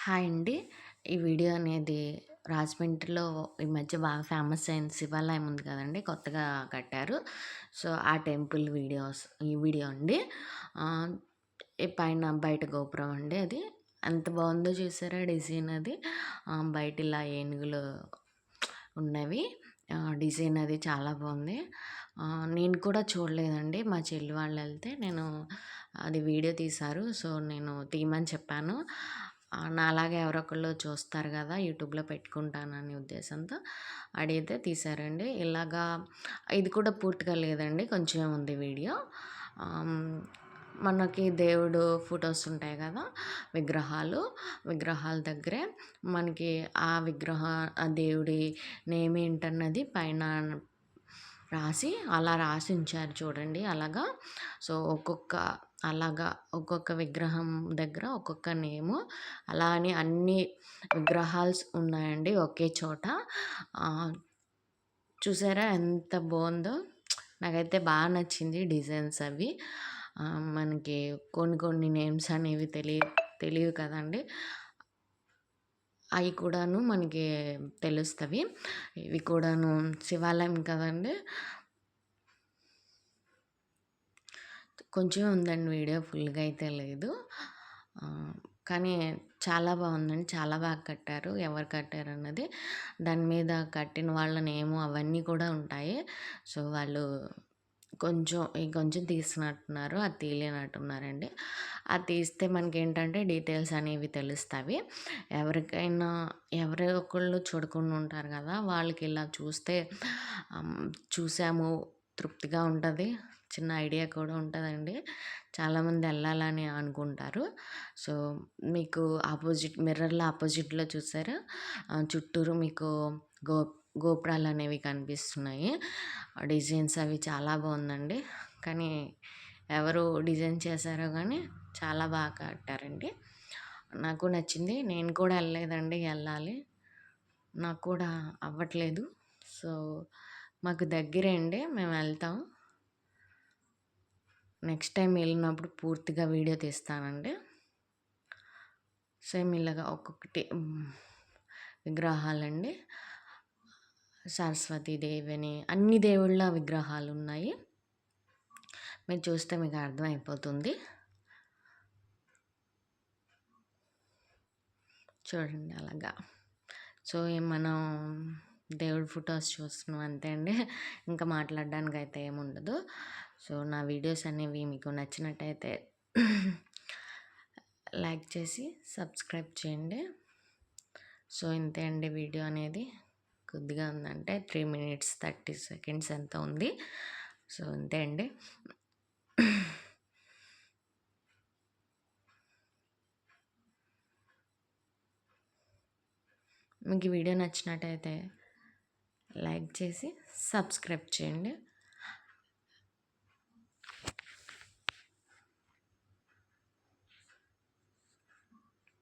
Hi అండి. ఈ video అనేది రాజమండ్రిలో ఈ మధ్య బాగా ఫేమస్ అయిన శివాలయం ఉంది కదండీ! కొత్తగా కట్టారు. సో, ఆ టెంపుల్ ఈ వీడియో అండి. ఆహ్, ఈ పైన బయట గోపురం అండి అది. ఎంత బావుందో చూసారా డిజైన్ అది. బయట ఇలా ఏనుగులు ఉన్నవి. డిజైన్ అది చాలా బావుంది. నేను కూడా చూడలేదండి. మా చెల్లి వాళ్ళెళ్తే అది వీడియో తీశారు. సో, నేను తీయమని చెప్పాను. నాలాగా ఎవరో ఒకళ్ళు చూస్తారు గదా! యూట్యూబ్‌లో పెట్టుకుంటాననే ఉద్దేశంతో అడిగితే తీశారండి. ఇది కూడా పూర్తిగా లేదండి. కొంచెం ఉంది వీడియో. ఆహ్, మనకి దేవుడు ఫోటోస్ ఉంటాయి గదా! విగ్రహాలు. విగ్రహాల దగ్గరే మనకి ఆ దేవుడి నేమ్ ఏంటన్నది పైన అలా రాసి ఉంచారు చూడండి అలాగా. సో, ఒక్కొక్క విగ్రహం దగ్గర ఒక్కొక్క నేము. అలా అని అన్ని విగ్రహాల్స్ ఉన్నాయండి ఒకే చోట. ఆహ్, చూసారా ఎంత బావుందో? నాకైతే నచ్చింది డిజైన్స్ అవి. మనకి కొన్ని నేమ్స్ అనేవి తెలీవు కదండీ! అయి కూడాను మనకి తెలుస్తవి. ఇవి కూడాను శివాలయం కదండీ! కొంచెమే ఉందండి వీడియో ఫుల్‌గా అయితే లేదు. కానీ చాలా బావుందండి. చాలా బాగా కట్టారు. ఎవరు కట్టారన్నది దాని మీద కట్టిన వాళ్ళ నేము అవన్నీ కూడా ఉంటాయి. సో, వాళ్ళు ఇంకొంచెం తీసినట్టున్నారు. అది తీయలేనట్టున్నారండి. అది తీస్తే మనకేంటంటే డీటెయిల్స్ అనేవి తెలుస్తవి. ఎవరికైనా ఎవరో ఒకళ్ళు చూడకుండా ఉంటారు గదా! వాళ్ళకి ఇలా చూస్తే చూసాము తృప్తిగా ఉంటది. చిన్న ఐడియా కూడా ఉంటదండి. చాలామంది ఎళ్ళాలని అనుకుంటారు. సో, మీకు మిర్రర్‌లో అపోజిట్‌లో చూసారా? చుట్టూరు మీకు గో గోపురాలనేవి కనిపిస్తున్నాయి. డిజైన్స్ అవి చాలా బావుందండి. కానీ ఎవరు డిజైన్ చేశారో గానీ చాలా బాగా కట్టారండి. నాకు నచ్చింది. నేను కూడా ఎళ్ళలేదండి. ఎళ్ళాలి. నాకు కూడా అవ్వట్లేదు. సో, మాకు దగ్గరే అండి. మేమెళ్తాం. నెక్స్ట్ టైమ్ ఎళ్ళినప్పుడు పూర్తిగా వీడియో తీస్తానండి. సేమ్ ఇలాగా ఒక్కొక్కటి విగ్రహాలండి. సరస్వతి దేవిని అన్ని దేవుళ్ళ విగ్రహాలున్నాయి. మీరు చూస్తే మీకు అర్థమైపోతుంది. చూడండి అలాగా. సో, మనం దేవుడి ఫోటోస్ చూస్తున్నాం అంతే అండి. ఇంకా మాట్లాడడానికైతే ఏముండదు. సో, నా వీడియోస్ అనేవి మీకు నచ్చినట్టయితే లైక్ చేసి సబ్స్క్రైబ్ చేయండి. సో, ఇంతే అండి వీడియో అనేది. కొద్దిగా ఉందంటే 3 మినిట్స్ 30 సెకండ్స్ ఎంతో ఉంది. సో, ఇంతే అండి. మీకు ఈ వీడియో నచ్చినట్టయితే లైక్ చేసి సబ్స్క్రైబ్ చేయండి.